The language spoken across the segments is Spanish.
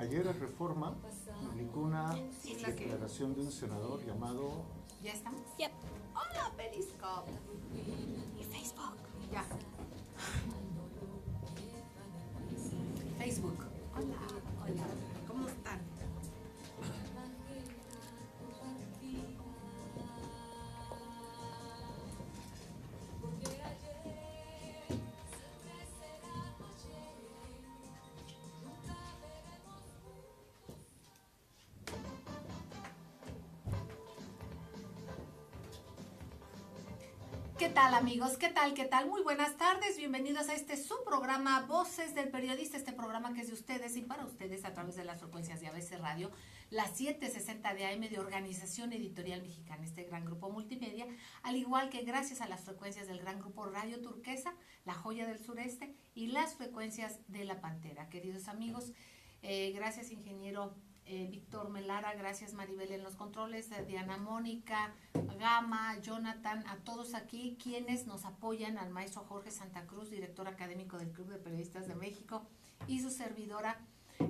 Ayer Reforma publicó una declaración de un senador llamado... ¿Ya estamos? Yep. Hola, Periscope. Y Facebook. Ya. Facebook. Hola, hola. ¿Cómo están? ¿Qué tal, amigos? ¿Qué tal? ¿Qué tal? Muy buenas tardes, bienvenidos a este su programa Voces del Periodista, este programa que es de ustedes y para ustedes a través de las frecuencias de ABC Radio, las 760 de AM de Organización Editorial Mexicana, este gran grupo multimedia, al igual que gracias a las frecuencias del gran grupo Radio Turquesa, La Joya del Sureste y las frecuencias de La Pantera. Queridos amigos, gracias ingeniero Víctor Melara, gracias Maribel en los controles, Diana Mónica, Gama, Jonathan, a todos aquí quienes nos apoyan, al maestro Jorge Santa Cruz, director académico del Club de Periodistas de México, y su servidora,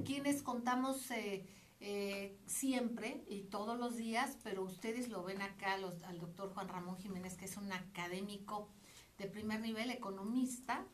quienes contamos siempre y todos los días, pero ustedes lo ven acá al doctor Juan Ramón Jiménez, que es un académico de primer nivel, economista,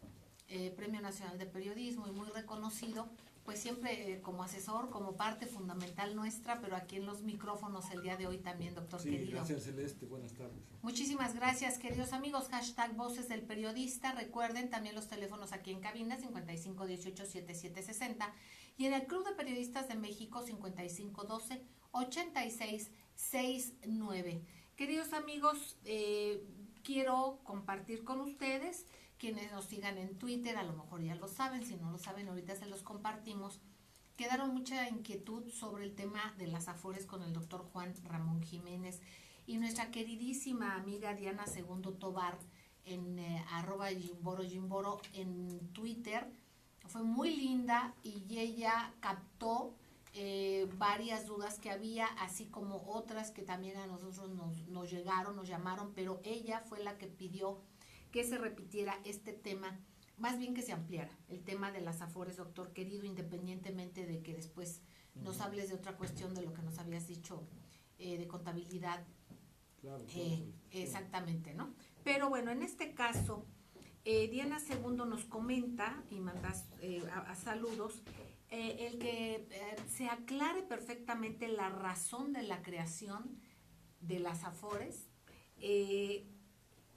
Premio Nacional de Periodismo y muy reconocido, pues siempre como asesor, como parte fundamental nuestra, pero aquí en los micrófonos el día de hoy también, doctor Sí, querido. gracias Celeste, buenas tardes. Muchísimas gracias, queridos amigos. Hashtag Voces del Periodista. Recuerden también los teléfonos aquí en cabina, 55 18 77 60, y en el Club de Periodistas de México, 55 12 86 69. Queridos amigos, quiero compartir con ustedes, quienes nos sigan en Twitter, a lo mejor ya lo saben, si no lo saben ahorita se los compartimos. Quedaron mucha inquietud sobre el tema de las afores con el doctor Juan Ramón Jiménez y nuestra queridísima amiga Diana Segundo Tobar en @Jimboro en Twitter. Fue muy linda y ella captó varias dudas que había, así como otras que también a nosotros nos llegaron, nos llamaron, pero ella fue la que pidió que se repitiera este tema, más bien que se ampliara el tema de las afores, doctor querido, independientemente de que después nos hables de otra cuestión de lo que nos habías dicho de contabilidad. Claro, Exactamente, ¿no? Pero bueno, en este caso, Diana Segundo nos comenta y mandas a saludos, el que se aclare perfectamente la razón de la creación de las afores,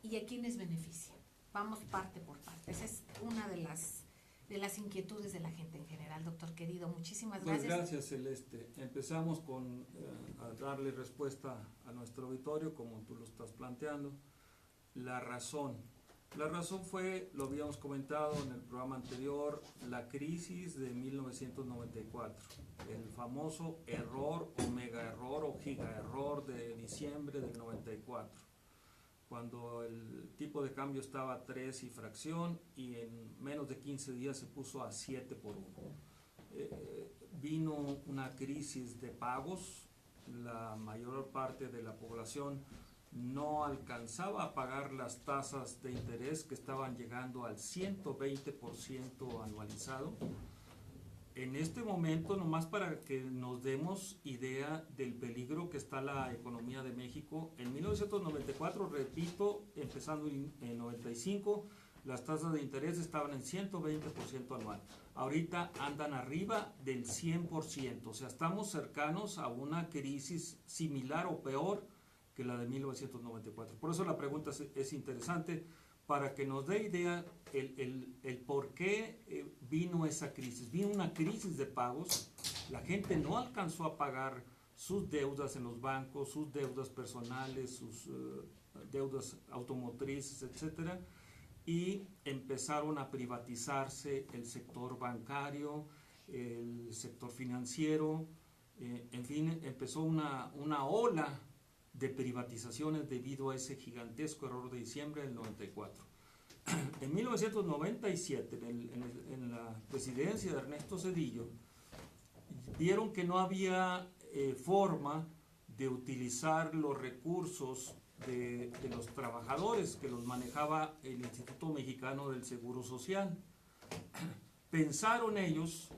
y a quiénes beneficia. Vamos parte por parte. Esa es una de las inquietudes de la gente en general, doctor querido. Muchísimas gracias. Pues gracias Celeste. Empezamos con a darle respuesta a nuestro auditorio, como tú lo estás planteando. La razón. La razón fue, lo habíamos comentado en el programa anterior, la crisis de 1994. El famoso error o mega error o giga error de diciembre del 94. Cuando el tipo de cambio estaba a 3 y fracción y en menos de 15 días se puso a 7 por 1. Vino una crisis de pagos, la mayor parte de la población no alcanzaba a pagar las tasas de interés que estaban llegando al 120% anualizado. En este momento, nomás para que nos demos idea del peligro que está la economía de México, en 1994, repito, empezando en 95, las tasas de interés estaban en 120% anual. Ahorita andan arriba del 100%, o sea, estamos cercanos a una crisis similar o peor que la de 1994. Por eso la pregunta es interesante, para que nos dé idea el por qué vino esa crisis. Vino una crisis de pagos, la gente no alcanzó a pagar sus deudas en los bancos, sus deudas personales, sus deudas automotrices, etcétera, y empezaron a privatizarse el sector bancario, el sector financiero, en fin, empezó una ola de privatizaciones debido a ese gigantesco error de diciembre del 94. En 1997, en la presidencia de Ernesto Zedillo, vieron que no había forma de utilizar los recursos de los trabajadores que los manejaba el Instituto Mexicano del Seguro Social. Pensaron ellos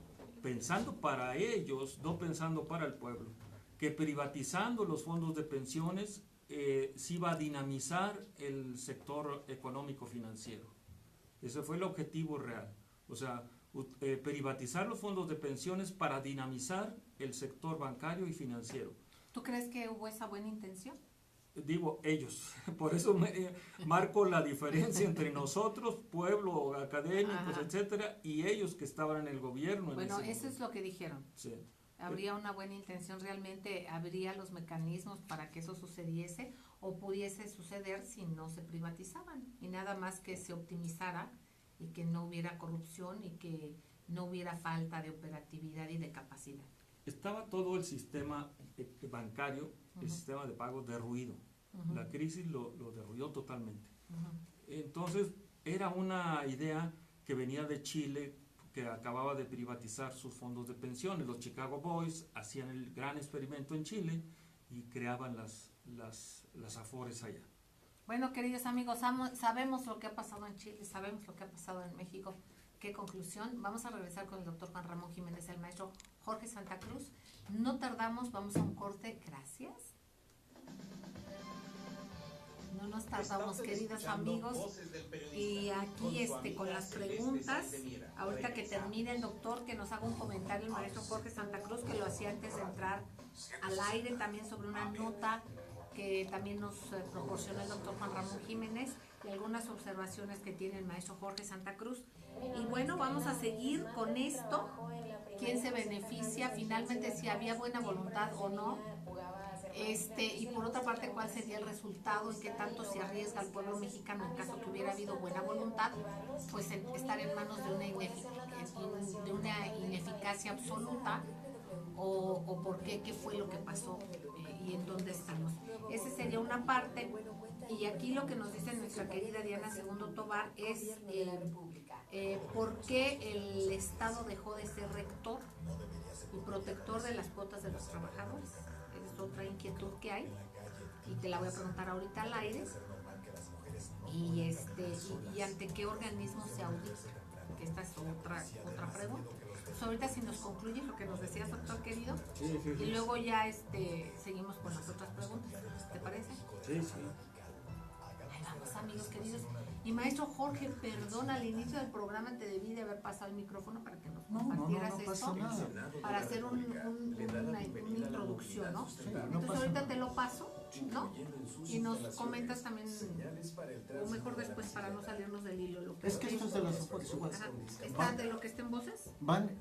pensando para ellos, no pensando para el pueblo, que privatizando los fondos de pensiones se iba a dinamizar el sector económico financiero. Ese fue el objetivo real. O sea, privatizar los fondos de pensiones para dinamizar el sector bancario y financiero. ¿Tú crees que hubo esa buena intención? Digo ellos, por eso marco la diferencia entre nosotros, pueblo, académicos, etcétera, y ellos que estaban en el gobierno. Bueno, eso es lo que dijeron. Sí. ¿Habría una buena intención realmente? ¿Habría los mecanismos para que eso sucediese o pudiese suceder si no se privatizaban? Y nada más que se optimizara y que no hubiera corrupción y que no hubiera falta de operatividad y de capacidad. Estaba todo el sistema bancario, el sistema de pago derruido. La crisis lo derruió totalmente. Entonces, era una idea que venía de Chile, que acababa de privatizar sus fondos de pensiones. Los Chicago Boys hacían el gran experimento en Chile y creaban las Afores allá. Bueno, queridos amigos, sabemos lo que ha pasado en Chile, sabemos lo que ha pasado en México. ¿Qué conclusión? Vamos a regresar con el doctor Juan Ramón Jiménez, el maestro Jorge Santa Cruz. No tardamos, vamos a un corte. Gracias. No nos tardamos, queridos amigos. Y aquí con las preguntas, ahorita que termine el doctor, que nos haga un comentario el maestro Jorge Santa Cruz, que lo hacía antes de entrar al aire, también sobre una nota que también nos proporcionó el doctor Juan Ramón Jiménez y algunas observaciones que tiene el maestro Jorge Santa Cruz. Y bueno, vamos a seguir con esto. ¿Quién se beneficia? Finalmente, si había buena voluntad o no. Y por otra parte, ¿cuál sería el resultado? ¿En qué tanto se arriesga al pueblo mexicano en caso que hubiera habido buena voluntad? Pues estar en manos de una ineficacia absoluta. ¿O por qué? ¿Qué fue lo que pasó? ¿Y en dónde estamos? Esa sería una parte. Y aquí lo que nos dice nuestra querida Diana Segundo Tobar es por qué el Estado dejó de ser rector y protector de las cuotas de los trabajadores. Esa es otra inquietud que hay y te la voy a preguntar ahorita al aire. Y ante qué organismo se audita, que esta es otra pregunta. Pues ahorita si nos concluye lo que nos decías, doctor querido, Sí. y luego ya seguimos con las otras preguntas, ¿te parece? Sí. Ahí vamos, amigos queridos. Y maestro Jorge, perdón, al inicio del programa te debí de haber pasado el micrófono para que nos compartieras no esto, pasa nada. para hacer una introducción, ¿no? no Entonces pasa ahorita nada. te lo paso, ¿no? Y nos comentas también, o mejor después para no salirnos del hilo. Lo que Es que esto es de las Afores igual. Ajá. ¿Está de lo que está en voces?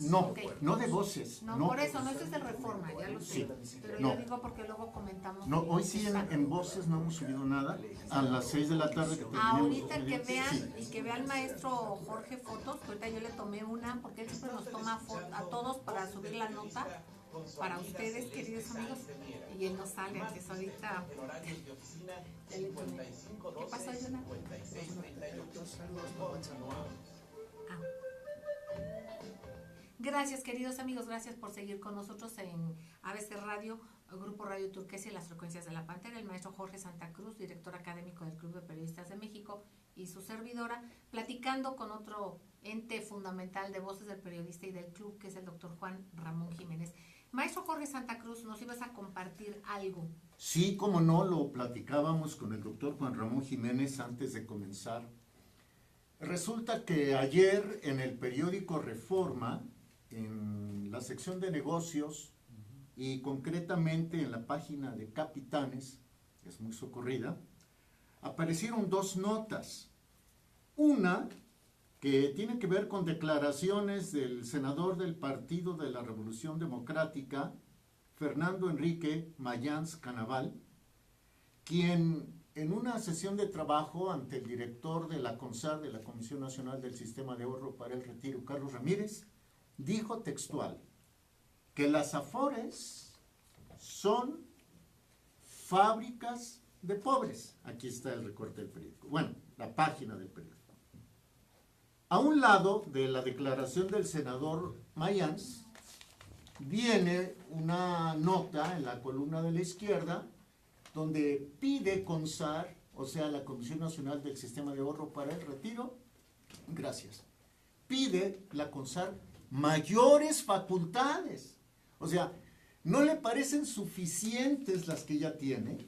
No, Ok. no de voces. No, por eso, no, esto es de Reforma, ya lo sé. Sí, Pero no. yo digo porque luego comentamos. No, que hoy sí en voces no hemos subido nada. A las 6 de la tarde que terminemos. Ahorita que vean Sí. y que vea el maestro Jorge fotos, que ahorita yo le tomé una, porque él siempre nos toma a todos para subir la nota para ustedes, queridos amigos, y él no sale, antes ahorita. Ya le tomé. ¿Qué pasó, Yuna? Ah. Gracias, queridos amigos, gracias por seguir con nosotros en ABC Radio, Grupo Radio Turquesa y las frecuencias de la Pantera. El maestro Jorge Santa Cruz, director académico del Club de Periodistas de México, y su servidora, platicando con otro ente fundamental de Voces del Periodista y del Club, que es el doctor Juan Ramón Jiménez. Maestro Jorge Santa Cruz, nos ibas a compartir algo. Sí, como no, lo platicábamos con el doctor Juan Ramón Jiménez antes de comenzar. Resulta que ayer en el periódico Reforma, en la sección de negocios y concretamente en la página de Capitanes, que es muy socorrida, aparecieron dos notas. Una que tiene que ver con declaraciones del senador del Partido de la Revolución Democrática, Fernando Enrique Mayans Canaval, quien en una sesión de trabajo ante el director de la CONSAR, de la Comisión Nacional del Sistema de Ahorro para el Retiro, Carlos Ramírez, dijo textual que las Afores son fábricas de pobres. Aquí está el recorte del periódico. Bueno, la página del periódico. A un lado de la declaración del senador Mayans viene una nota en la columna de la izquierda donde pide CONSAR, o sea, la Comisión Nacional del Sistema de Ahorro para el Retiro, gracias, pide la CONSAR mayores facultades. O sea, ¿no le parecen suficientes las que ya tiene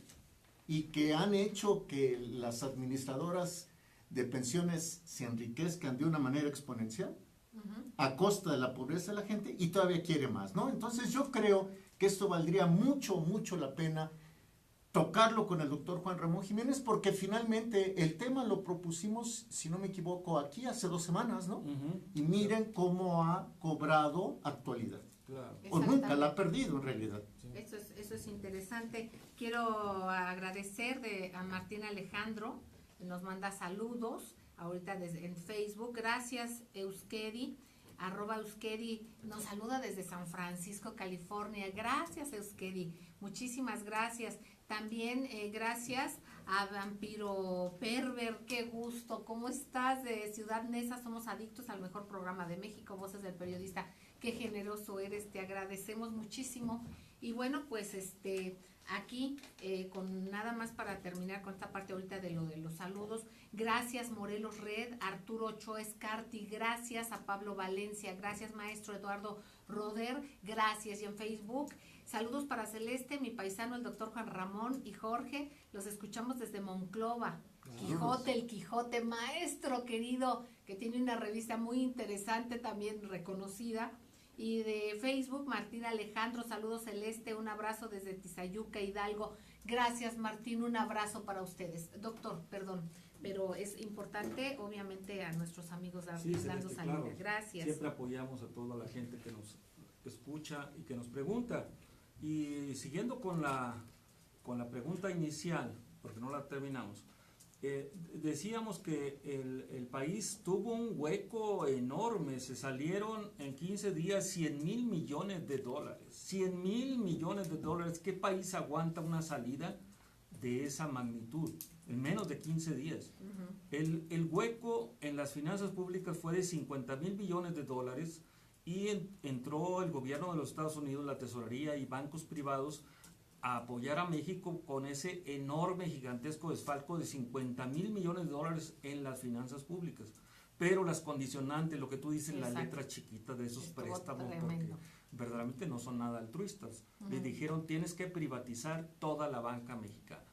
y que han hecho que las administradoras de pensiones se enriquezcan de una manera exponencial a costa de la pobreza de la gente y todavía quiere más, ¿no? Entonces yo creo que esto valdría mucho, mucho la pena tocarlo con el doctor Juan Ramón Jiménez, porque finalmente el tema lo propusimos, si no me equivoco, aquí hace 2 semanas, ¿no? Y miren cómo ha cobrado actualidad. Claro. O nunca la ha perdido en realidad. Sí. Eso es interesante. Quiero agradecer a Martín Alejandro, que nos manda saludos ahorita en Facebook. Gracias, Euskedi, @Euskedi, nos saluda desde San Francisco, California. Gracias, Euskedi, muchísimas gracias. También gracias a Vampiro Perver, qué gusto. ¿Cómo estás? De Ciudad Neza, somos adictos al mejor programa de México, Voces del Periodista. Qué generoso eres, te agradecemos muchísimo. Y bueno, pues aquí, con nada más para terminar con esta parte ahorita de los saludos. Gracias, Morelos Red, Arturo Ochoa Escarti, gracias a Pablo Valencia, gracias, maestro Eduardo Roder, gracias. Y en Facebook, saludos para Celeste, mi paisano, el doctor Juan Ramón y Jorge, los escuchamos desde Monclova. Quijote, el Quijote, maestro querido, que tiene una revista muy interesante, también reconocida. Y de Facebook, Martín Alejandro, saludos Celeste, un abrazo desde Tizayuca, Hidalgo. Gracias, Martín, un abrazo para ustedes. Doctor, perdón, pero es importante, obviamente, a nuestros amigos dando salida. Claro. Gracias. Siempre apoyamos a toda la gente que nos escucha y que nos pregunta. Y siguiendo con la pregunta inicial, porque no la terminamos, decíamos que el país tuvo un hueco enorme, se salieron en 15 días 100,000 millones de dólares. 100,000 millones de dólares, ¿qué país aguanta una salida de esa magnitud en menos de 15 días? El hueco en las finanzas públicas fue de 50,000 millones de dólares y entró el gobierno de los Estados Unidos, la tesorería y bancos privados a apoyar a México con ese enorme, gigantesco desfalco de 50,000 millones de dólares en las finanzas públicas. Pero las condicionantes, lo que tú dices, la letra chiquita de esos préstamos, porque verdaderamente no son nada altruistas. Le dijeron, tienes que privatizar toda la banca mexicana.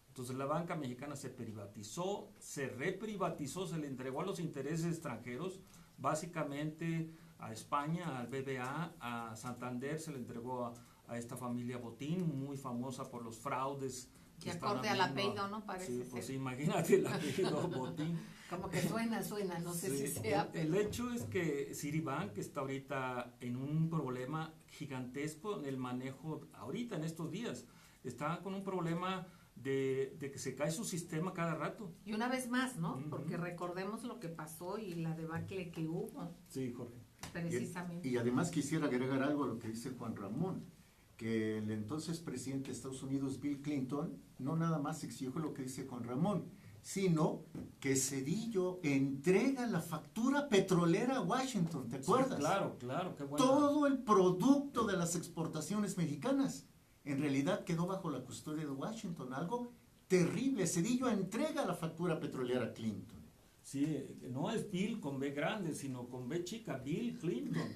Entonces la banca mexicana se privatizó, se reprivatizó, se le entregó a los intereses extranjeros, básicamente a España, al BBA, a Santander, se le entregó a esta familia Botín, muy famosa por los fraudes. Que acorde al apellido, ¿no? Parece sí, ser. pues imagínate el apellido Botín. Como que suena, no sé si sea. El hecho es que Citibank está ahorita en un problema gigantesco en el manejo, ahorita en estos días. Está con un problema de que se cae su sistema cada rato. Y una vez más, ¿no? Porque recordemos lo que pasó y la debacle que hubo. Sí, Jorge. Precisamente. Y además quisiera agregar algo a lo que dice Juan Ramón, que el entonces presidente de Estados Unidos, Bill Clinton, no nada más exigió lo que dice Juan Ramón, sino que Zedillo entrega la factura petrolera a Washington, ¿te acuerdas? Sí, claro, qué bueno. Todo el producto de las exportaciones mexicanas en realidad quedó bajo la custodia de Washington, algo terrible. Zedillo entrega la factura petrolera a Clinton. Sí, no es Bill con B grande, sino con B chica, Bill Clinton.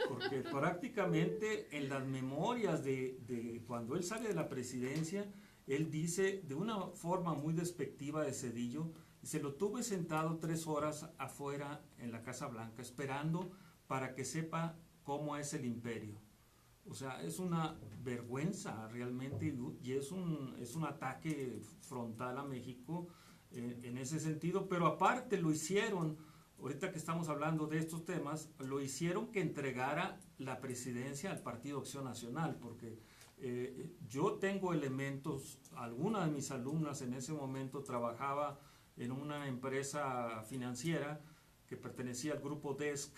Porque prácticamente en las memorias de cuando él sale de la presidencia, él dice de una forma muy despectiva de Zedillo, se lo tuve sentado 3 horas afuera en la Casa Blanca, esperando para que sepa cómo es el imperio. O sea, es una vergüenza realmente y es un ataque frontal a México en ese sentido, pero aparte lo hicieron, ahorita que estamos hablando de estos temas, lo hicieron que entregara la presidencia al Partido Acción Nacional, porque yo tengo elementos, alguna de mis alumnas en ese momento trabajaba en una empresa financiera que pertenecía al grupo DESC,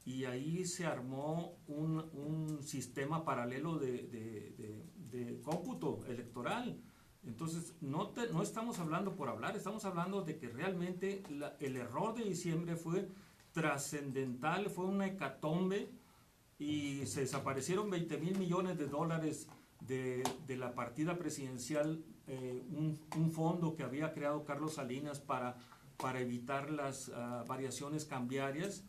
y ahí se armó un sistema paralelo de cómputo electoral. Entonces, no estamos hablando por hablar, estamos hablando de que realmente el error de diciembre fue trascendental, fue una hecatombe y se desaparecieron 20,000 millones de dólares de la partida presidencial, un fondo que había creado Carlos Salinas para evitar las variaciones cambiarias.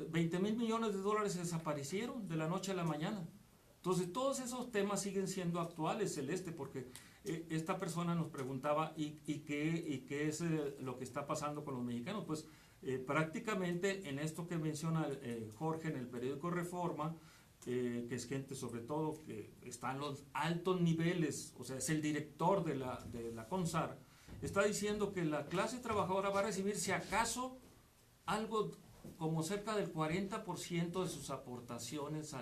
$20,000 millones desaparecieron de la noche a la mañana. Entonces, todos esos temas siguen siendo actuales, Celeste, porque esta persona nos preguntaba, ¿y qué es lo que está pasando con los mexicanos? Pues prácticamente en esto que menciona Jorge en el periódico Reforma, que es gente sobre todo que está en los altos niveles, o sea, es el director de la CONSAR, está diciendo que la clase trabajadora va a recibir, si acaso, algo como cerca del 40% de sus aportaciones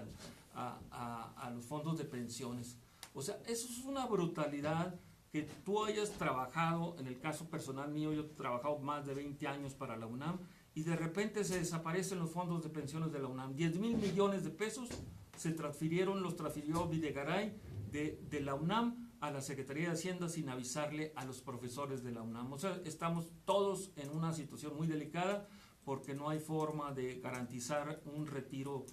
a los fondos de pensiones. O sea, eso es una brutalidad. Que tú hayas trabajado, en el caso personal mío, yo he trabajado más de 20 años para la UNAM, y de repente se desaparecen los fondos de pensiones de la UNAM. 10,000 millones de pesos los transfirió Videgaray de la UNAM a la Secretaría de Hacienda sin avisarle a los profesores de la UNAM. O sea, estamos todos en una situación muy delicada porque no hay forma de garantizar un retiro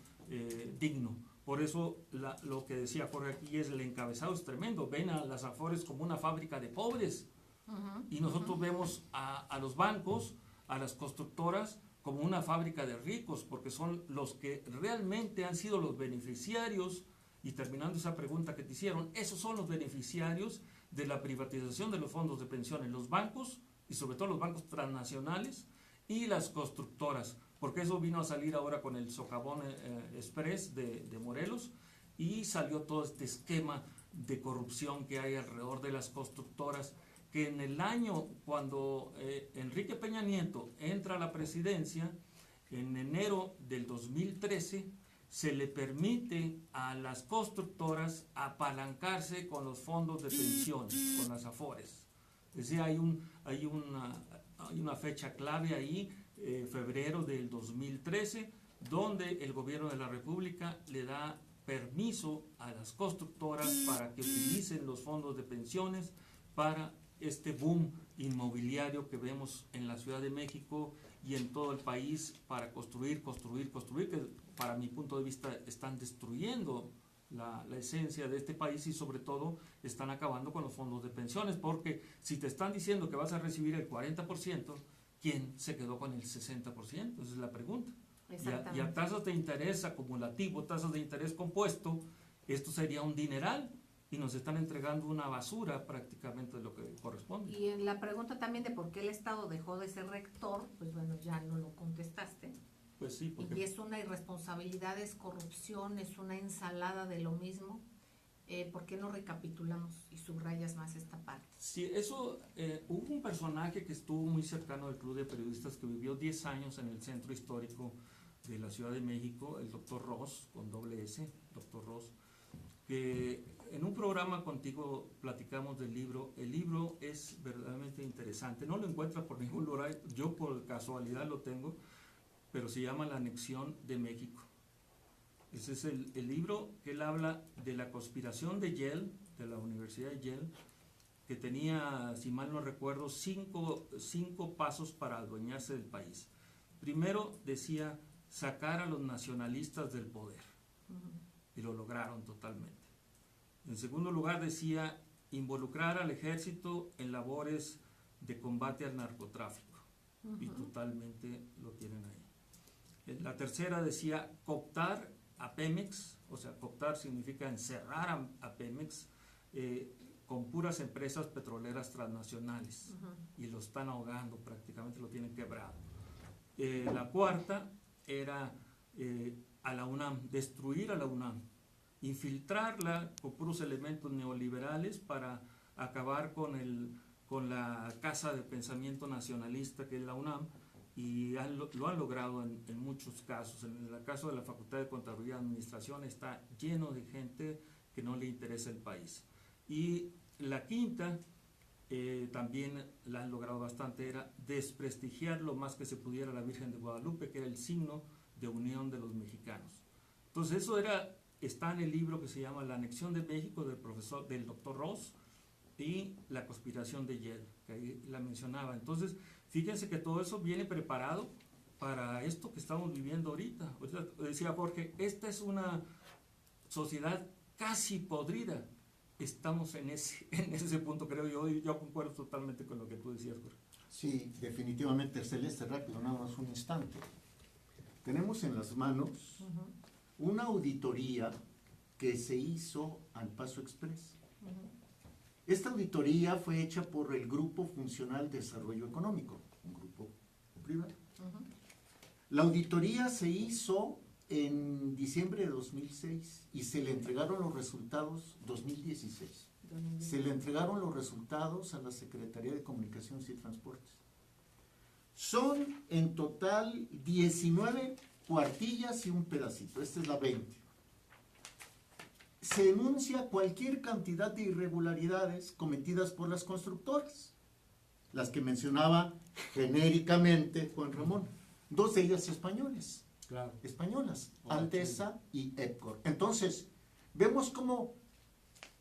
digno. Por eso lo que decía Jorge aquí es el encabezado es tremendo. Ven a las Afores como una fábrica de pobres. Y nosotros vemos a los bancos, a las constructoras, como una fábrica de ricos, porque son los que realmente han sido los beneficiarios. Y terminando esa pregunta que te hicieron, esos son los beneficiarios de la privatización de los fondos de pensiones, los bancos, y sobre todo los bancos transnacionales, y las constructoras, porque eso vino a salir ahora con el Socavón Express de Morelos, y salió todo este esquema de corrupción que hay alrededor de las constructoras, que en el año cuando Enrique Peña Nieto entra a la presidencia, en enero del 2013, se le permite a las constructoras apalancarse con los fondos de pensiones, con las Afores. Es decir, hay una fecha clave ahí, febrero del 2013, donde el gobierno de la República le da permiso a las constructoras para que utilicen los fondos de pensiones para este boom inmobiliario que vemos en la Ciudad de México y en todo el país, para construir, que para mi punto de vista están destruyendo la esencia de este país, y sobre todo están acabando con los fondos de pensiones, porque si te están diciendo que vas a recibir el 40%, ¿quién se quedó con el 60%? Esa es la pregunta. Y a tasas de interés acumulativo, tasas de interés compuesto, esto sería un dineral, y nos están entregando una basura prácticamente de lo que corresponde. Y en la pregunta también de por qué el Estado dejó de ser rector, pues bueno, ya no lo contestaste. Pues sí, porque... Y es una irresponsabilidad, es corrupción, es una ensalada de lo mismo. ¿Por qué no recapitulamos y subrayas más esta parte? Sí, eso, hubo un personaje que estuvo muy cercano del Club de Periodistas, que vivió 10 años en el centro histórico de la Ciudad de México, el doctor Ross, con doble S, doctor Ross, que en un programa contigo platicamos del libro. El libro es verdaderamente interesante, no lo encuentras por ningún lugar, yo por casualidad lo tengo, pero se llama La Anexión de México. Ese es el libro que él habla de la conspiración de Yale, de la Universidad de Yale, que tenía, si mal no recuerdo, cinco pasos para adueñarse del país. Primero decía sacar a los nacionalistas del poder, y lo lograron totalmente. En segundo lugar decía involucrar al ejército en labores de combate al narcotráfico, y totalmente lo tienen ahí. La tercera decía cooptar a Pemex, o sea, cooptar significa encerrar a Pemex con puras empresas petroleras transnacionales, y lo están ahogando, prácticamente lo tienen quebrado. La cuarta era a la UNAM, destruir a la UNAM, infiltrarla con puros elementos neoliberales para acabar con la casa de pensamiento nacionalista que es la UNAM, y lo han logrado en muchos casos. En el caso de la Facultad de Contaduría y Administración está lleno de gente que no le interesa el país. Y la quinta, también la han logrado bastante, era desprestigiar lo más que se pudiera a la Virgen de Guadalupe, que era el signo de unión de los mexicanos. Entonces eso está en el libro que se llama La Anexión de México del doctor Ross, y La Conspiración de Yale, que ahí la mencionaba. Entonces, fíjense que todo eso viene preparado para esto que estamos viviendo ahorita. Ahorita decía Jorge, esta es una sociedad casi podrida. Estamos en ese punto, creo yo, y yo concuerdo totalmente con lo que tú decías, Jorge. Sí, definitivamente, Celeste, rápido, nada más un instante. tenemos en las manos una auditoría que se hizo al Paso Express. Esta auditoría fue hecha por el Grupo Funcional Desarrollo Económico, un grupo privado. La auditoría se hizo en diciembre de 2006 y se le entregaron los resultados 2016. Se le entregaron los resultados a la Secretaría de Comunicaciones y Transportes. Son en total 19 cuartillas y un pedacito. Esta es la 20. Se denuncia cualquier cantidad de irregularidades cometidas por las constructoras, las que mencionaba genéricamente Juan Ramón. 2 de ellas españolas, Alteza y Epcor. Entonces, vemos cómo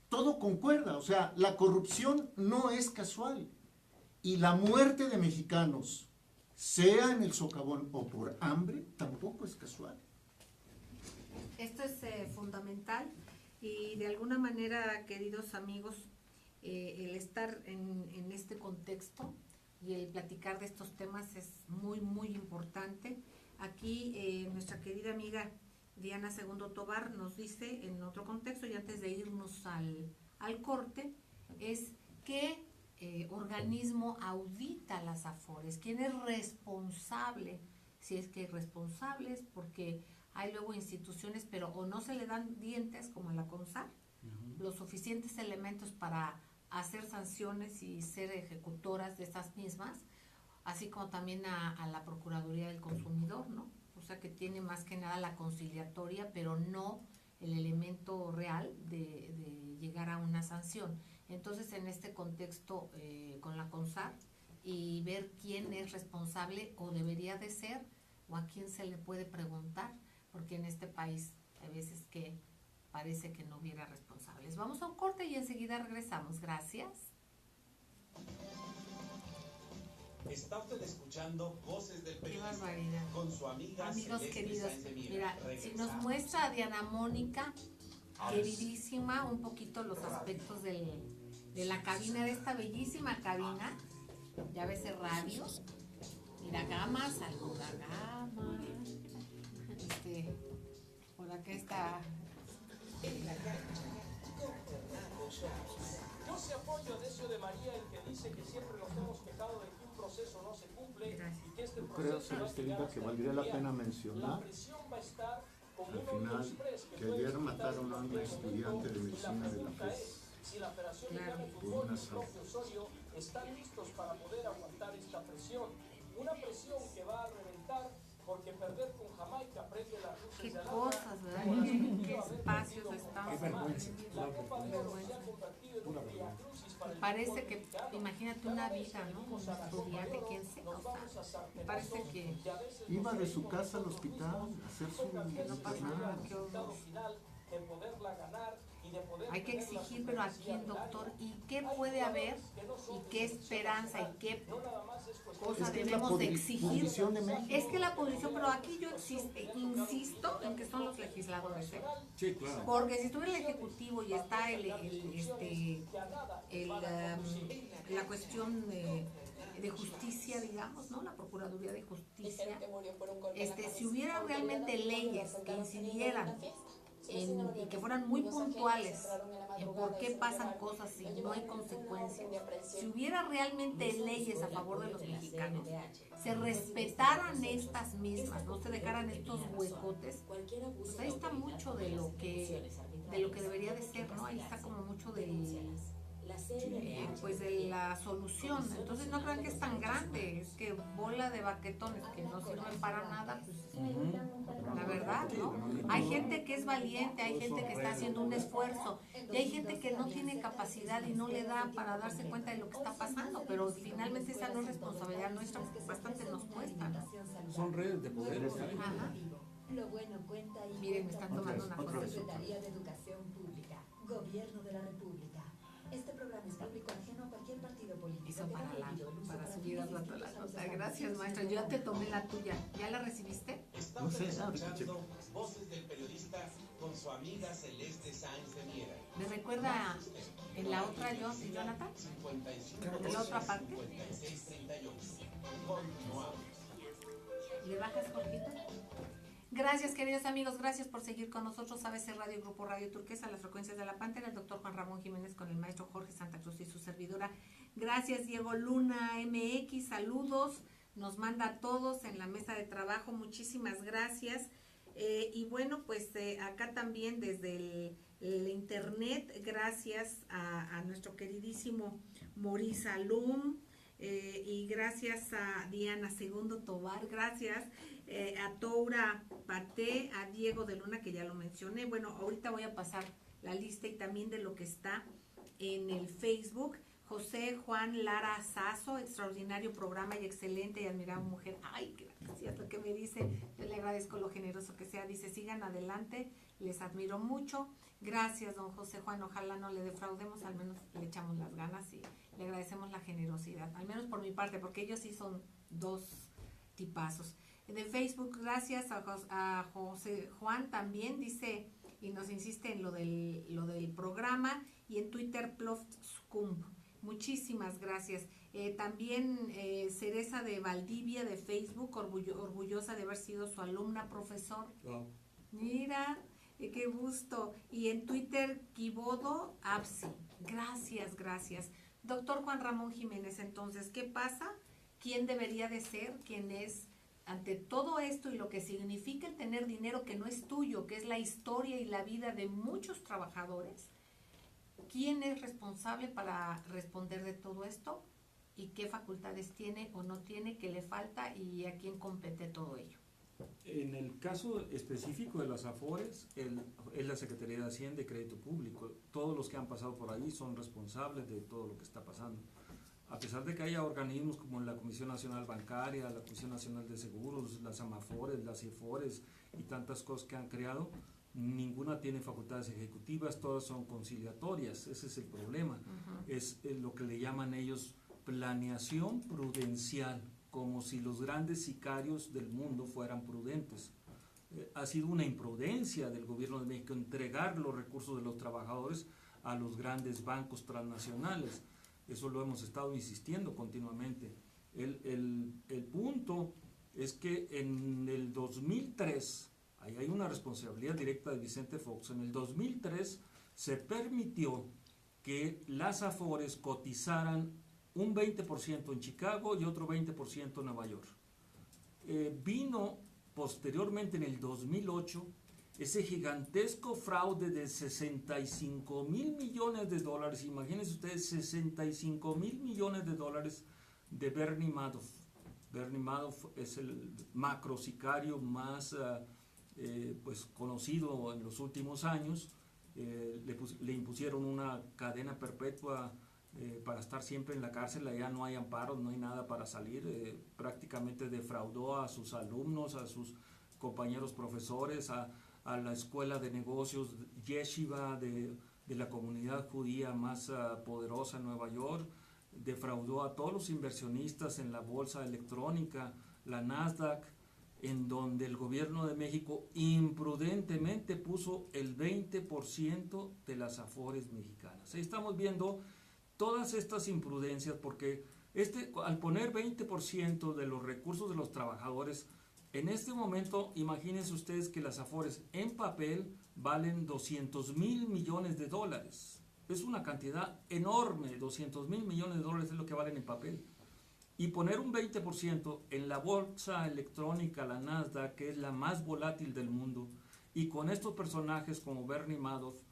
todo concuerda, o sea, la corrupción no es casual. Y la muerte de mexicanos, sea en el socavón o por hambre, tampoco es casual. Esto es fundamental y de alguna manera, queridos amigos, el estar en este contexto y el platicar de estos temas es muy, muy importante. Aquí nuestra querida amiga Diana Segundo Tobar nos dice en otro contexto, y antes de irnos al corte, es qué organismo audita las AFORES, quién es responsable, si es que hay responsables, porque hay luego instituciones, pero o no se le dan dientes como a la CONSAR, los suficientes elementos para hacer sanciones y ser ejecutoras de estas mismas, así como también a la Procuraduría del Consumidor, ¿no? O sea que tiene más que nada la conciliatoria, pero no el elemento real de llegar a una sanción. Entonces, en este contexto con la CONSAR y ver quién es responsable o debería de ser, o a quién se le puede preguntar, porque en este país hay veces que parece que no hubiera responsables. Vamos a un corte y enseguida regresamos. Gracias. Está usted escuchando Voces del Periodista. Qué barbaridad. Con su amiga Amigos Celeste queridos, Sáenz de Miera. mira, si nos Regresamos. muestra a Diana Mónica, queridísima, un poquito los aspectos de la cabina, de esta bellísima cabina, ya ves el radio, mira Gama, saluda Gama, por acá está. Yo se apoyo a Decio de María, el que dice que siempre nos hemos quejado de que un proceso no se cumple y que este Yo creo, proceso va a Celestina, llegar que hasta valdría el la día. pena La mencionar presión va a estar como al un hoyo final express que puede ayer quitar mataron a en una cualquier estudiante de momento, y medicina de la pregunta FES es si la Federación Claro. Mexicana de por Fútbol un y el asalto. propio Osorio están listos para poder aguantar esta presión. Una presión que va a reventar porque perder con Jamaica prende las luces Qué de alarma. cosas, ¿verdad? ¿Qué espacios están? La Copa de Oro se ha convertido en un viacrucis para el Parece fútbol que, mexicano. imagínate una vida, ¿no? Un estudiante, quién sea, o sea, me parece que Iba de su casa al hospital a hacer su no pasa nada, qué horror. Hay que exigir, pero ¿a quién, doctor? ¿Y qué puede haber? ¿Y qué esperanza? ¿Y qué cosa Es que es la debemos de exigir? pudrición de México. Es que la pudrición, pero aquí yo insisto en que son los legisladores, ¿eh? Sí, claro. Porque si estuviera el Ejecutivo y está la cuestión de justicia, digamos, ¿no? La Procuraduría de Justicia, si hubiera realmente leyes que incidieran y que fueran muy puntuales en por qué pasan cosas y no hay consecuencias, si hubiera realmente leyes a favor de los mexicanos, se respetaran estas mismas, no se dejaran estos huecotes, pues ahí está mucho de lo que debería de ser, ¿no? Ahí está como mucho pues de la solución. Entonces no crean que es tan grande, es que bola de baquetones que no sirven para nada, pues la verdad, ¿no? Hay gente que es valiente, hay gente que está haciendo un esfuerzo y hay gente que no tiene capacidad y no le da para darse cuenta de lo que está pasando, pero finalmente esa no es responsabilidad nuestra, bastante nos cuesta, ¿no? Son redes de poder. Ajá. Lo bueno cuenta y Miren, me están tomando una foto. Secretaría de Educación Pública, Gobierno de la República. Este programa es público ajeno a cualquier partido político. Hizo para subir a rato la nota. Gracias, maestra. Yo ya te tomé la tuya. ¿Ya la recibiste? Está No usted sé, ahorita escuchando checo. Voces del Periodista con su amiga Celeste Sáenz de Miera. ¿Me recuerda en la otra Jonathan? 55 ¿En la otra parte? 56 38. Continuamos. ¿Le bajas, Jorgito? Gracias, queridos amigos, gracias por seguir con nosotros. ABC Radio, Grupo Radio Turquesa, las frecuencias de la Pantera, el doctor Juan Ramón Jiménez con el maestro Jorge Santa Cruz y su servidora. Gracias, Diego Luna MX, saludos, nos manda a todos en la mesa de trabajo, muchísimas gracias. Y bueno, pues acá también desde el internet, gracias a nuestro queridísimo Maurice Alum, y gracias a Diana Segundo Tobar, gracias a Toura Paté, a Diego de Luna, que ya lo mencioné. Bueno, ahorita voy a pasar la lista y también de lo que está en el Facebook. José Juan Lara Sazo, extraordinario programa y excelente y admirable mujer. Ay, gracias lo que me dice, yo le agradezco lo generoso que sea. Dice, sigan adelante, les admiro mucho. Gracias, don José Juan, ojalá no le defraudemos, al menos le echamos las ganas y le agradecemos la generosidad, al menos por mi parte, porque ellos sí son dos tipazos. De Facebook, gracias a José Juan también, dice, y nos insiste en lo del programa, y en Twitter, Ploftscump. Muchísimas gracias. También Cereza de Valdivia de Facebook, orgullosa de haber sido su alumna, profesor. Wow. Mira, qué gusto. Y en Twitter, Kibodo Absi. Gracias, gracias. Doctor Juan Ramón Jiménez, entonces, ¿qué pasa? ¿Quién debería de ser? ¿Quién es? Ante todo esto y lo que significa el tener dinero que no es tuyo, que es la historia y la vida de muchos trabajadores, ¿quién es responsable para responder de todo esto? ¿Y qué facultades tiene o no tiene, qué le falta y a quién compete todo ello? En el caso específico de las AFORES, es la Secretaría de Hacienda y Crédito Público. Todos los que han pasado por ahí son responsables de todo lo que está pasando. A pesar de que haya organismos como la Comisión Nacional Bancaria, la Comisión Nacional de Seguros, las AMAFORES, las CIFORES y tantas cosas que han creado, ninguna tiene facultades ejecutivas, todas son conciliatorias. Ese es el problema. Es lo que le llaman ellos planeación prudencial, como si los grandes sicarios del mundo fueran prudentes. Ha sido una imprudencia del gobierno de México entregar los recursos de los trabajadores a los grandes bancos transnacionales. Eso lo hemos estado insistiendo continuamente. El punto es que en el 2003, ahí hay una responsabilidad directa de Vicente Fox, en el 2003 se permitió que las AFORES cotizaran un 20% en Chicago y otro 20% en Nueva York. Vino posteriormente en el 2008 ese gigantesco fraude de 65 mil millones de dólares, imagínense ustedes, 65 mil millones de dólares de Bernie Madoff. Bernie Madoff es el macro sicario más pues conocido en los últimos años. Le impusieron una cadena perpetua para estar siempre en la cárcel. Allá no hay amparo, no hay nada para salir. Prácticamente defraudó a sus alumnos, a sus compañeros profesores, a la escuela de negocios Yeshiva de la comunidad judía más poderosa en Nueva York. Defraudó a todos los inversionistas en la bolsa electrónica, la Nasdaq, en donde el gobierno de México imprudentemente puso el 20% de las AFORES mexicanas. Ahí estamos viendo todas estas imprudencias, porque al poner 20% de los recursos de los trabajadores, en este momento imagínense ustedes que las AFORES en papel valen 200 mil millones de dólares. Es una cantidad enorme, 200 mil millones de dólares es lo que valen en papel. Y poner un 20% en la bolsa electrónica, la Nasdaq, que es la más volátil del mundo, y con estos personajes como Bernie Madoff,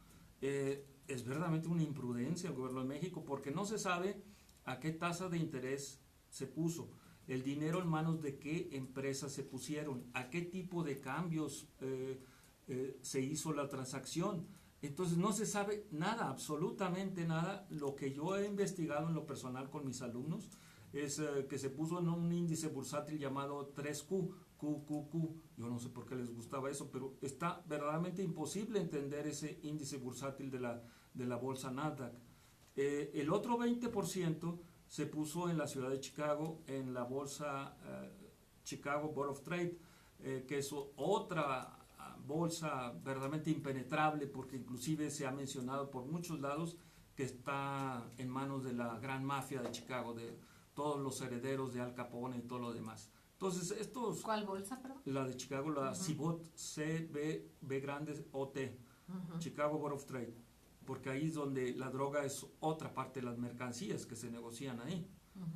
es verdaderamente una imprudencia el gobierno de México, porque no se sabe a qué tasa de interés se puso, el dinero en manos de qué empresas se pusieron, a qué tipo de cambios se hizo la transacción. Entonces no se sabe nada, absolutamente nada. Lo que yo he investigado en lo personal con mis alumnos es que se puso en un índice bursátil llamado 3Q, QQQ. Yo no sé por qué les gustaba eso, pero está verdaderamente imposible entender ese índice bursátil de la bolsa Nasdaq. El otro 20% se puso en la ciudad de Chicago, en la bolsa Chicago Board of Trade, que es otra bolsa verdaderamente impenetrable, porque inclusive se ha mencionado por muchos lados que está en manos de la gran mafia de Chicago, de todos los herederos de Al Capone y todo lo demás. Entonces, estos, ¿Cuál bolsa, perdón? la de Chicago, la CBOT, CB grandes OT, Chicago Board of Trade, porque ahí es donde la droga es otra parte de las mercancías que se negocian ahí.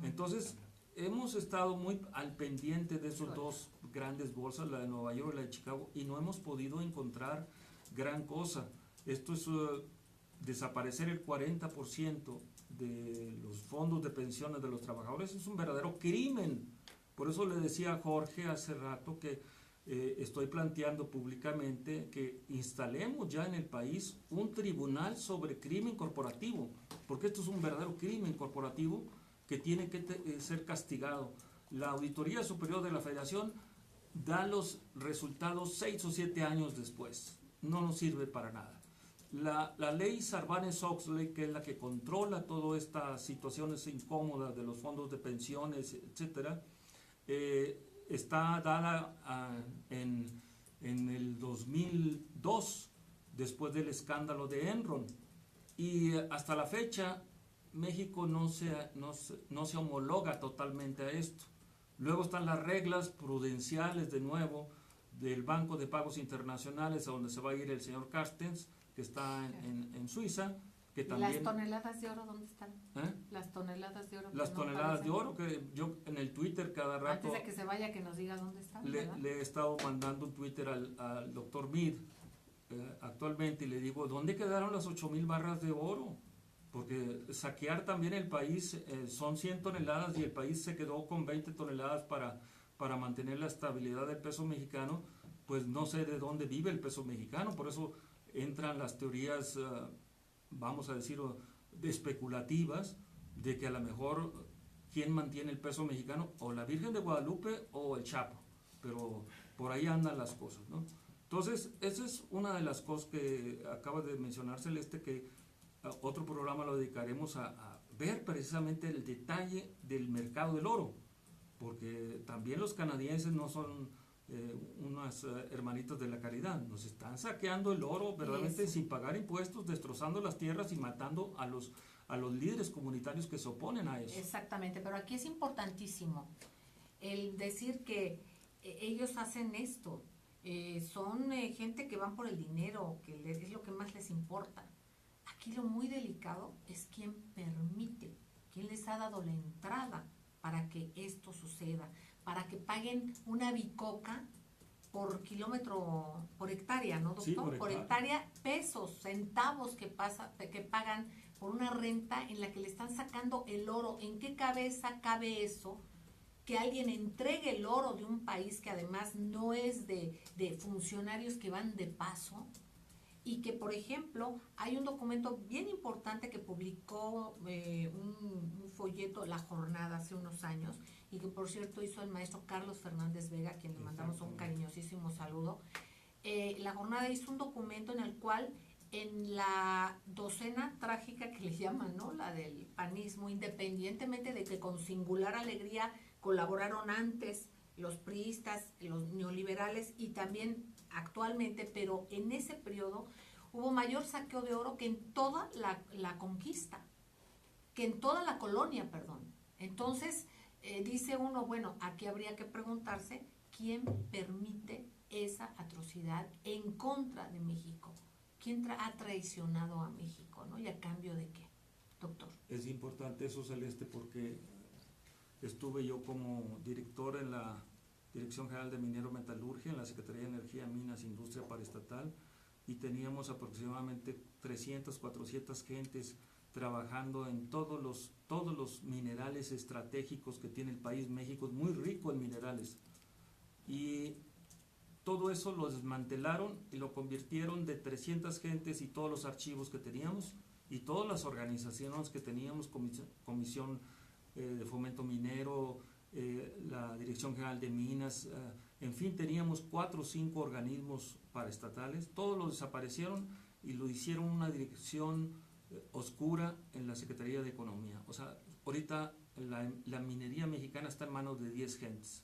Entonces, hemos estado muy al pendiente de esos dos grandes bolsas, la de Nueva York y la de Chicago, y no hemos podido encontrar gran cosa. Esto es desaparecer el 40% de los fondos de pensiones de los trabajadores, es un verdadero crimen. Por eso le decía a Jorge hace rato que estoy planteando públicamente que instalemos ya en el país un tribunal sobre crimen corporativo, porque esto es un verdadero crimen corporativo que tiene que ser castigado. La Auditoría Superior de la Federación da los resultados 6 o 7 años después. No nos sirve para nada. La ley Sarbanes-Oxley, que es la que controla todas estas situaciones incómodas de los fondos de pensiones, etcétera, está dada en el 2002, después del escándalo de Enron. Y hasta la fecha, México no se homologa totalmente a esto. Luego están las reglas prudenciales, de nuevo, del Banco de Pagos Internacionales, a donde se va a ir el señor Carstens, que está en Suiza, que también... ¿Las toneladas de oro dónde están? ¿Eh? Las toneladas de oro. Las toneladas de oro, que yo en el Twitter cada rato... Antes de que se vaya, que nos diga dónde están. Le he estado mandando un Twitter al doctor Mead actualmente, y le digo, ¿dónde quedaron las 8,000 barras de oro? Porque saquear también el país, son 100 toneladas y el país se quedó con 20 toneladas para mantener la estabilidad del peso mexicano. Pues no sé de dónde vive el peso mexicano, por eso entran las teorías, vamos a decir, especulativas, de que a lo mejor quién mantiene el peso mexicano, o la Virgen de Guadalupe o el Chapo, pero por ahí andan las cosas, ¿no? Entonces, esa es una de las cosas que acaba de mencionar Celeste, que otro programa lo dedicaremos a ver precisamente el detalle del mercado del oro, porque también los canadienses no son unas hermanitas de la caridad, nos están saqueando el oro verdaderamente sin pagar impuestos, destrozando las tierras y matando a los líderes comunitarios que se oponen a eso. Exactamente, pero aquí es importantísimo el decir que ellos hacen esto, son gente que van por el dinero, que es lo que más les importa. Aquí lo muy delicado es quién permite, quién les ha dado la entrada para que esto suceda, para que paguen una bicoca por kilómetro, por hectárea, ¿no, doctor? Sí, por hectárea, pesos, centavos que pagan por una renta en la que le están sacando el oro. ¿En qué cabeza cabe eso? Que alguien entregue el oro de un país que además no es de funcionarios que van de paso, y que, por ejemplo, hay un documento bien importante que publicó un folleto, La Jornada, hace unos años, y que, por cierto, hizo el maestro Carlos Fernández Vega, a quien le mandamos un cariñosísimo saludo. La Jornada hizo un documento en el cual, en la docena trágica que le llaman, ¿no?, la del panismo, independientemente de que con singular alegría colaboraron antes los priistas, los neoliberales y también actualmente, pero en ese periodo hubo mayor saqueo de oro que en toda la conquista, que en toda la colonia, perdón. Entonces, dice uno, bueno, aquí habría que preguntarse quién permite esa atrocidad en contra de México. ¿Quién ha traicionado a México, ¿no? ¿Y a cambio de qué, doctor? Es importante eso, Celeste, porque estuve yo como director en la Dirección General de Minero Metalurgia, en la Secretaría de Energía, Minas, Industria Paraestatal, y teníamos aproximadamente 300, 400 gentes trabajando en todos los minerales estratégicos que tiene el país. México es muy rico en minerales, y todo eso lo desmantelaron y lo convirtieron de 300 gentes y todos los archivos que teníamos y todas las organizaciones que teníamos, Comisión de Fomento Minero, la Dirección General de Minas, en fin, teníamos 4 o 5 organismos paraestatales, todos los desaparecieron y lo hicieron una dirección oscura en la Secretaría de Economía. O sea, ahorita la minería mexicana está en manos de 10 gentes,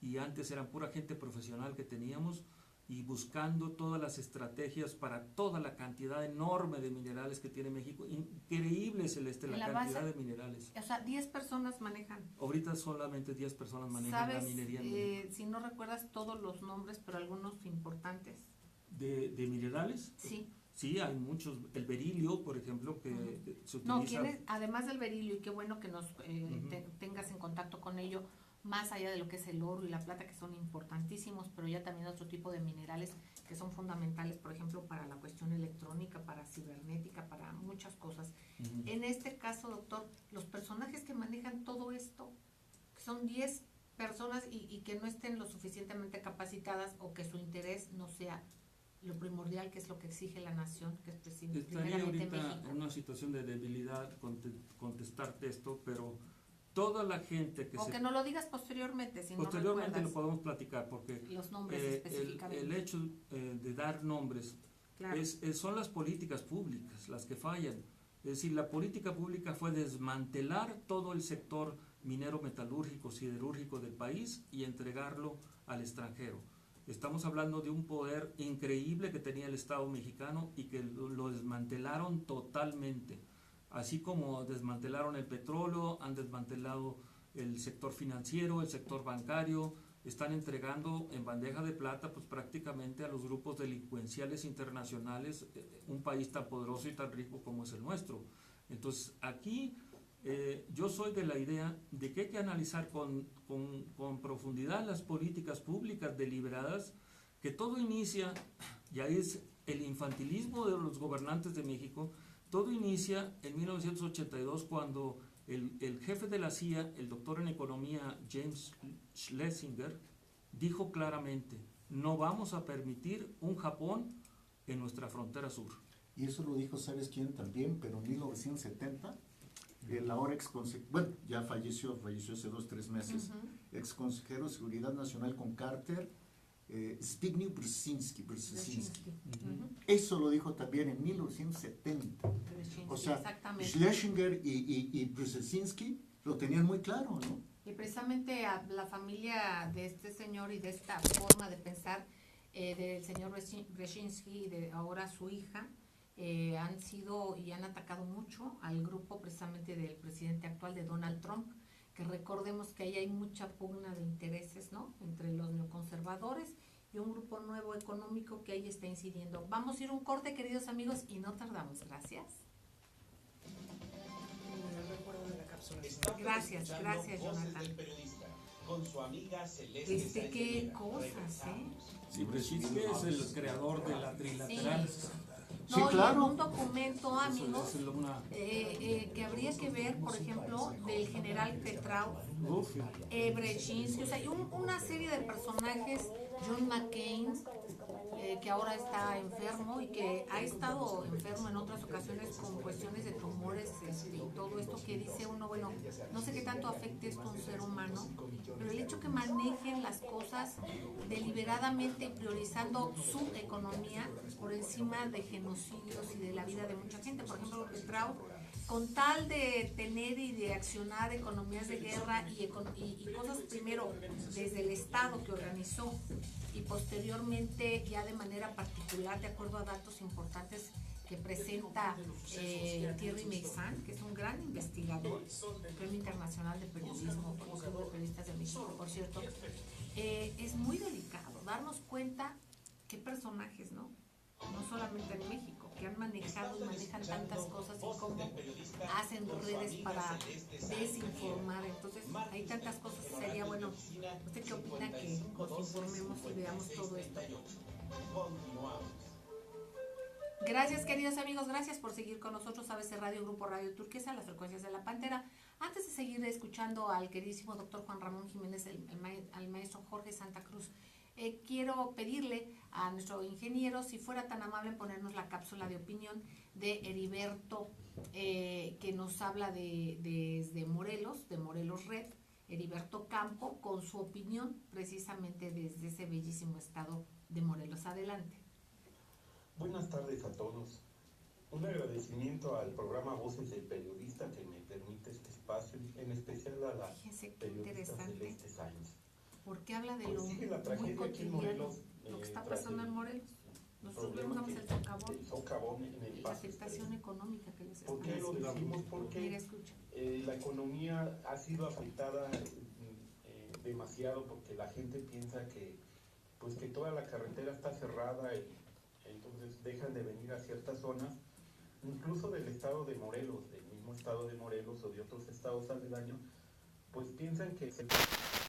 y antes eran pura gente profesional que teníamos, y buscando todas las estrategias para toda la cantidad enorme de minerales que tiene México. Increíble, Celeste, la cantidad de minerales. O sea, 10 personas manejan. Ahorita solamente 10 personas manejan la minería en México. Si no recuerdas todos los nombres, pero algunos importantes. ¿De minerales? Sí. Sí, hay muchos. El berilio, por ejemplo, que se utiliza. No, además del berilio, y qué bueno que nos tengas en contacto con ello, más allá de lo que es el oro y la plata, que son importantísimos, pero ya también otro tipo de minerales que son fundamentales, por ejemplo, para la cuestión electrónica, para cibernética, para muchas cosas. En este caso, doctor, los personajes que manejan todo esto, que son 10 personas y que no estén lo suficientemente capacitadas o que su interés no sea lo primordial, que es lo que exige la nación, que es Estaría ahorita en una situación de debilidad contestarte esto, pero toda la gente que que no lo digas posteriormente, si posteriormente no lo podemos platicar, porque los nombres específicamente. El hecho de dar nombres, claro, son las políticas públicas las que fallan. Es decir, la política pública fue desmantelar todo el sector minero, metalúrgico, siderúrgico del país y entregarlo al extranjero. Estamos hablando de un poder increíble que tenía el Estado mexicano y que lo desmantelaron totalmente. Así como desmantelaron el petróleo, han desmantelado el sector financiero, el sector bancario, están entregando en bandeja de plata pues prácticamente a los grupos delincuenciales internacionales, un país tan poderoso y tan rico como es el nuestro. Entonces aquí yo soy de la idea de que hay que analizar con profundidad las políticas públicas deliberadas, que todo inicia, y ahí es el infantilismo de los gobernantes de México. Todo inicia en 1982 cuando el jefe de la CIA, el doctor en economía James Schlesinger, dijo claramente: no vamos a permitir un Japón en nuestra frontera sur. Y eso lo dijo, ¿sabes quién también? Pero en 1970, el ahora bueno, ya falleció hace 2-3 meses, ex consejero de Seguridad Nacional con Carter, Zbigniew Brzezinski. Eso lo dijo también en 1970. O sea, Schlesinger y Brzezinski lo tenían muy claro, ¿no? Y precisamente a la familia de este señor y de esta forma de pensar del señor Brzezinski y de ahora su hija, han sido y han atacado mucho al grupo precisamente del presidente actual, de Donald Trump, que recordemos que ahí hay mucha pugna de intereses, ¿no?, entre los neoconservadores y un grupo nuevo económico que ahí está incidiendo. Vamos a ir un corte, queridos amigos, y no tardamos. Gracias. Gracias, Jonathan. Con su amiga Celeste qué cosas, Sí, Brzezinski es el creador de la trilateral. Sí. Sí, claro. Un documento, amigos, que habría que ver, por ejemplo, del general Petraeus, Brzezinski, o sea, hay una serie de personajes, John McCain, que ahora está enfermo y que ha estado enfermo en otras ocasiones con cuestiones de tumores y todo esto, que dice uno, bueno, no sé qué tanto afecte esto a un ser humano, pero el hecho que manejen las cosas deliberadamente y priorizando su economía por encima de genocidios y de la vida de mucha gente. Por ejemplo, Petraeus, con tal de tener y de accionar economías de guerra y cosas primero desde el Estado que organizó y posteriormente ya de manera particular, de acuerdo a datos importantes que presenta Thierry Meyssan, que es un gran investigador, Premio Internacional de Periodismo, por los Club de Periodistas de México, por cierto, es muy delicado darnos cuenta qué personajes, ¿no? No solamente en México, que han manejado y manejan tantas cosas y cómo hacen redes para desinformar. Entonces, hay tantas cosas que sería bueno. ¿Usted qué opina que nos informemos y veamos todo esto? Gracias, queridos amigos, gracias por seguir con nosotros, ABC Radio, Grupo Radio Turquesa, las frecuencias de la Pantera. Antes de seguir escuchando al queridísimo doctor Juan Ramón Jiménez, al maestro Jorge Santa Cruz, quiero pedirle a nuestro ingeniero si fuera tan amable en ponernos la cápsula de opinión de Heriberto, que nos habla desde Morelos, de Morelos Red, Heriberto Campo, con su opinión precisamente desde ese bellísimo estado de Morelos. Adelante. Buenas tardes a todos. Un agradecimiento al programa Voces del Periodista que me permite este espacio, en especial a la periodista Celeste Sáenz. Porque habla de lo sigue la muy tragedia aquí en cotidiano. Morelos lo que está tras pasando el en Morelos. Nosotros vemos problema el socavón el socavón en el y la paso afectación expreso. económica que les está ¿Por qué lo haciendo. decimos? Mira, Porque escucha. la economía ha sido afectada demasiado porque la gente piensa que pues que toda la carretera está cerrada y entonces dejan de venir a ciertas zonas, incluso del estado de Morelos, del mismo estado de Morelos o de otros estados aledaños, pues piensan que